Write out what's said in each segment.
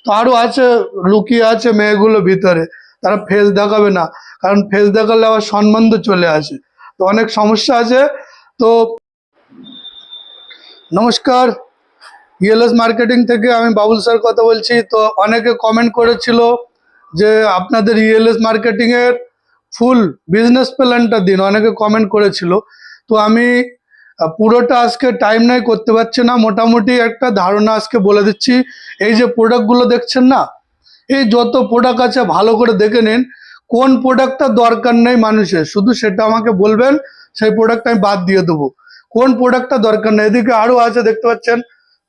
তো আরো আছে, লুকিয়ে আছে মেয়েগুলো ভিতরে, তারা ফেস দেখাবে না, কারণ ফেস দেখালে আবার সম্বন্ধ চলে আসে, তো অনেক সমস্যা আছে। তো নমস্কার, ইএলএস মার্কেটিং থেকে আমি বাবুল স্যার কথা বলছি। তো অনেকে কমেন্ট করেছিল যে আপনাদের ইএলএস মার্কেটিং এর ফুল বিজনেস প্ল্যানটা দিন, অনেকে কমেন্ট করেছিল। তো আমি পুরোটা আজকে টাইম নাই, করতে পারছি না, মোটামুটি একটা ধারণা আজকে বলে দিচ্ছি। এই যে প্রোডাক্টগুলো দেখছেন না, এই যত প্রোডাক্ট আছে ভালো করে দেখে নিন, কোন প্রোডাক্টটা দরকার নেই মানুষের, শুধু সেটা আমাকে বলবেন, সেই প্রোডাক্ট আমি বাদ দিয়ে দেবো। কোন প্রোডাক্টটা দরকার নেই, এদিকে আরো আছে দেখতে পাচ্ছেন,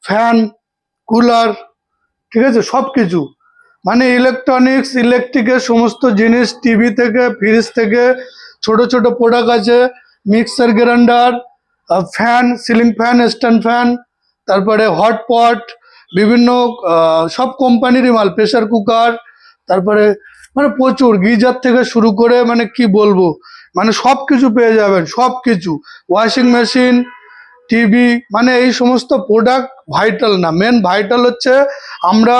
ফ্যান, কুলার, ঠিক আছে, সব কিছু, মানে ইলেকট্রনিক্স, ইলেকট্রিকের সমস্ত জিনিস, টিভি থেকে, ফ্রিজ থেকে, ছোট ছোট প্রোডাক্ট আছে, mixer grinder, fan, ceiling fan, stand fan, তারপরে হটপট, বিভিন্ন সব কোম্পানিরই মাল, প্রেসার কুকার, তারপরে মানে প্রচুর, গিজার থেকে শুরু করে মানে কি বলবো, মানে সব কিছু পেয়ে যাবেন, সব কিছু, ওয়াশিং মেশিন, টিভি, মানে এই সমস্ত প্রোডাক্ট ভাইটাল না, মেন ভাইটাল হচ্ছে আমরা,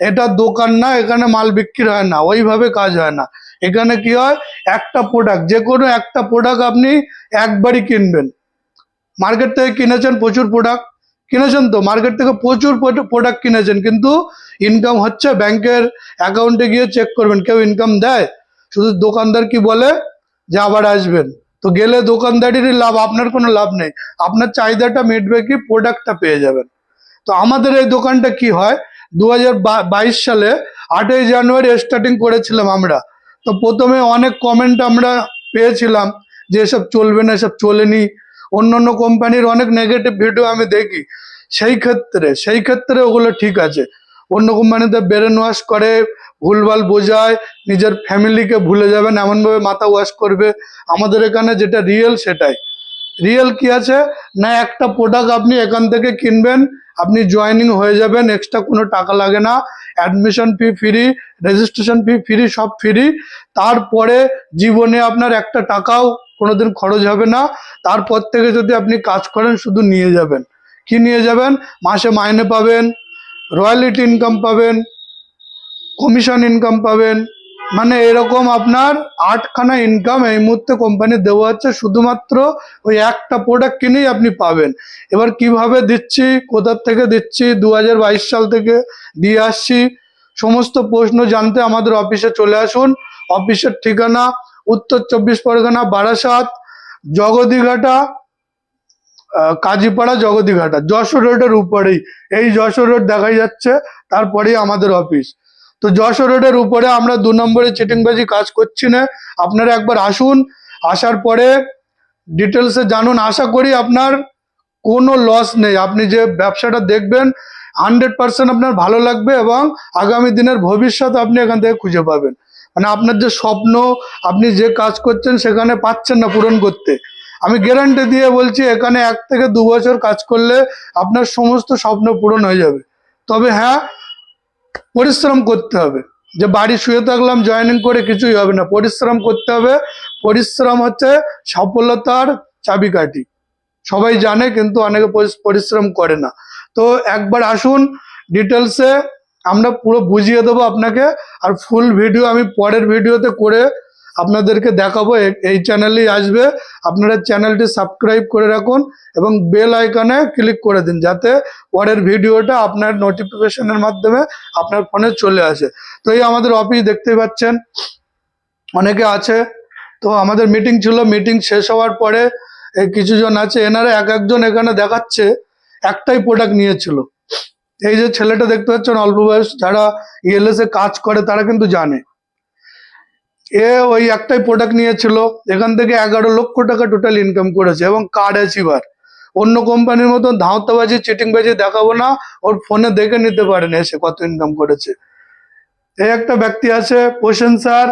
এটা দোকান না, এখানে মাল বিক্রি হয় না, ওইভাবে কাজ হয় না। এখানে কি হয়, একটা প্রোডাক্ট, যে কোনো একটা প্রোডাক্ট আপনি একবারই কিনবেন। মার্কেট থেকে কিনেছেন প্রচুর প্রোডাক্ট, কিনেছেন তো মার্কেট থেকে প্রচুর প্রোডাক্ট কিনেছেন, কিন্তু ইনকাম হচ্ছে, ব্যাংকের অ্যাকাউন্টে গিয়ে চেক করবেন, কেউ ইনকাম দেয়? শুধু দোকানদার কি বলে যে আবার আসবেন, তো গেলে দোকানদারেরই লাভ, আপনার কোনো লাভ নেই। আপনার চাহিদাটা মিটবে কি, প্রোডাক্টটা পেয়ে যাবেন। তো আমাদের এই দোকানটা কি হয়, 2022 সালে 8ই জানুয়ারি স্টার্টিং করেছিলাম আমরা। তো প্রথমে অনেক কমেন্ট আমরা পেয়েছিলাম যে এসব চলবে না, এসব চলেনি, অন্য কোম্পানির অনেক নেগেটিভ ভিডিও আমি দেখি, সেই ক্ষেত্রে ওগুলো ঠিক আছে। অন্য কোম্পানিতে ব্রেন ওয়াশ করে, ভুলভাল বোঝায়, নিজের ফ্যামিলিকে ভুলে যাবেন এমনভাবে মাথা ওয়াশ করবে। আমাদের এখানে যেটা রিয়েল, সেটাই রিয়েল। কি আছে না, একটা প্রোডাক্ট আপনি এখান থেকে কিনবেন, আপনি জয়েনিং হয়ে যাবেন, এক্সট্রা কোনো টাকা লাগে না, অ্যাডমিশন ফি ফ্রি, রেজিস্ট্রেশন ফি ফ্রি, সব ফ্রি। তারপরে জীবনে আপনার একটা টাকাও কোনোদিন খরচ হবে না। তারপর থেকে যদি আপনি কাজ করেন, শুধু নিয়ে যাবেন, কি নিয়ে যাবেন, মাসে মাইনে পাবেন, রয়্যালিটি ইনকাম পাবেন, কমিশন ইনকাম পাবেন, মানে এরকম আপনার 8খানা ইনকাম এই মুহূর্তে কোম্পানি দেওয়া হচ্ছে, শুধুমাত্র ওই একটা প্রোডাক্ট কিনেই আপনি পাবেন। এবার কিভাবে দিচ্ছি, কোথা থেকে দিচ্ছি, 2022 সাল থেকে দিয়ে আসছি। সমস্ত প্রশ্ন জানতে আমাদের অফিসে চলে আসুন। অফিসের ঠিকানা উত্তর 24 পরগনা, বারাসাত, জগদীঘাটা, কাজীপাড়া, জগদীঘাটা, যশোর রোডের উপরেই, এই যশোর রোড দেখাই যাচ্ছে, তারপরেই আমাদের অফিস। তো যশোর রোডের উপরে আমরা 2 নম্বরে চিটিংবাজি কাজ করছি না, আপনারা একবার আসুন, আসার পরে ডিটেলসে জানুন। আশা করি আপনার কোনো লস নেই, আপনি যে ব্যবসাটা দেখবেন 100% আপনার ভালো লাগবে, এবং আগামী দিনের ভবিষ্যৎ আপনি এখান থেকে খুঁজে পাবেন। মানে আপনার যে স্বপ্ন, আপনি যে কাজ করছেন সেখানে পাচ্ছেন না পূরণ করতে, আমি গ্যারান্টি দিয়ে বলছি, এখানে 1 থেকে 2 বছর কাজ করলে আপনার সমস্ত স্বপ্ন পূরণ হয়ে যাবে। তবে হ্যাঁ, পরিশ্রম করতে হবে, যে বাড়ি শুয়ে থাকলাম জয়েনিং করে কিছুই হবে না, পরিশ্রম করতে হবে। পরিশ্রম হচ্ছে সফলতার চাবিকাঠি, সবাই জানে, কিন্তু অনেকে পরিশ্রম করে না। তো একবার আসুন, ডিটেলসে আমরা পুরো বুঝিয়ে দেবো আপনাকে, আর ফুল ভিডিও আমি পরের ভিডিওতে করে আপনাদেরকে দেখাবো, এই চ্যানেলেই আসবে। আপনারা চ্যানেলটি সাবস্ক্রাইব করে রাখুন এবং বেল আইকনে ক্লিক করে দিন, যাতে পরের ভিডিওটা আপনার নোটিফিকেশনের মাধ্যমে আপনার ফোনে চলে আসে। তো এই আমাদের অফিস দেখতেই পাচ্ছেন, অনেকে আছে। তো আমাদের মিটিং ছিল, মিটিং শেষ হওয়ার পরে এই কিছুজন আছে, এনারা একজন এখানে দেখাচ্ছে একটাই প্রোডাক্ট নিয়েছিল। এই যে ছেলেটা দেখতে পাচ্ছেন অল্প বয়স, যারা ইএলএস এ কাজ করে তারা কিন্তু জানে, ওই একটাই প্রোডাক্ট নিয়েছিল, এখান থেকে 11 লক্ষ টাকা টোটাল ইনকাম করেছে, এবং কার্ড অ্যাচিভার। অন্য কোম্পানির মতন ধাওতাবাজি, চিটিংবাজি দেখাবো না, ওর ফোনে দেখে নিতে পারেন এসে কত ইনকাম করেছে। এই একটা ব্যক্তি আছে পোষণ স্যার,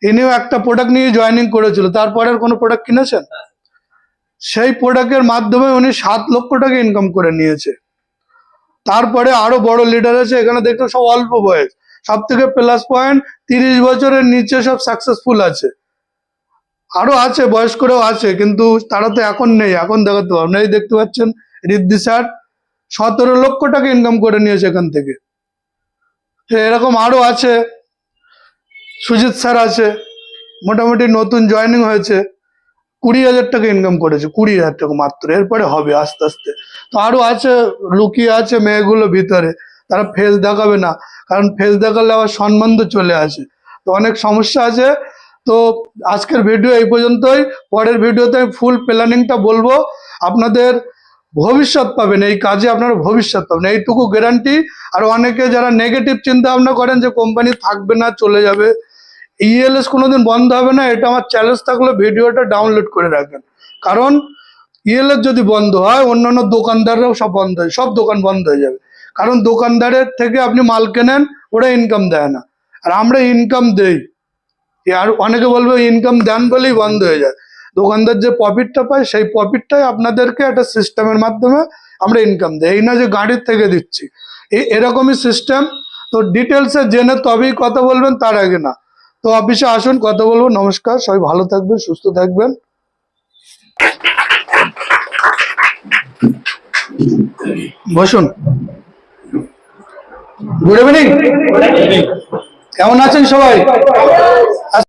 ইনিও একটা প্রোডাক্ট নিয়ে জয়েনিং করেছিল, তারপরে আর কোনো প্রোডাক্ট কিনেছেন, সেই প্রোডাক্টের মাধ্যমে উনি 7 লক্ষ টাকা ইনকাম করে নিয়েছে। তারপরে আরো বড় লিডার আছে, এখানে দেখতে সব অল্প বয়স, সব থেকে প্লাস পয়েন্ট 30 বছরের নিচে সব সাকসেসফুল আছে। আরো আছে, বয়স্করাও আছে, কিন্তু তারা তো এখন নেই, এখন দেখাতে পারবো না। এই দেখতে পাচ্ছেন রিদ্ধি স্যার, 17 লক্ষ টাকা ইনকাম করে নিয়েছে এখান থেকে। এরকম আরো আছে, সুজিত স্যার আছে, মোটামুটি নতুন জয়েনিং হয়েছে, 20,000 টাকা ইনকাম করেছে, 20,000 টাকা মাত্র। এরপরে হবে আস্তে আস্তে। তো আরো আছে, লুকিয়ে আছে মেয়েগুলো ভিতরে, তারা ফেস দেখাবে না, কারণ ফেস দেখালে আবার সম্মান তো চলে আসে, তো অনেক সমস্যা আছে। তো আজকের ভিডিও এই পর্যন্তই। পরের ভিডিওতে আমি ফুল প্ল্যানিংটা বলবো। আপনাদের ভবিষ্যৎ পাবেন এই কাজে, আপনারা ভবিষ্যৎ পাবেন, এইটুকু গ্যারান্টি। আর অনেকে যারা নেগেটিভ চিন্তা ভাবনা করেন যে কোম্পানি থাকবে না, চলে যাবে, ইএলএস কোনোদিন বন্ধ হবে না, এটা আমার চ্যালেঞ্জ থাকলে ভিডিওটা ডাউনলোড করে রাখেন। কারণ ইএলএস যদি বন্ধ হয়, অন্যান্য দোকানদাররাও সব বন্ধ হয়ে, সব দোকান বন্ধ হয়ে যাবে। কারণ দোকানদারের থেকে আপনি মাল কেনেন, ওরা ইনকাম দেয় না, আর আমরা ইনকাম দেই। আর অনেকে বলবে ইনকাম দেন বলেই বন্ধ হয়ে যায়। দোকানদার যে প্রফিটটা পায়, সেই প্রফিটটাই আপনাদেরকে একটা সিস্টেমের মাধ্যমে আমরা ইনকাম দিই, এই না যে গাড়ির থেকে দিচ্ছি। এরকমই সিস্টেম। তো ডিটেলসে জেনে তবেই কথা বলবেন, তার আগে না। তো অফিসে আসুন, কথা বলবো। নমস্কার, সবাই ভালো থাকবেন, সুস্থ থাকবেন। বসুন। গুড ইভিনিং, কেমন আছেন সবাই?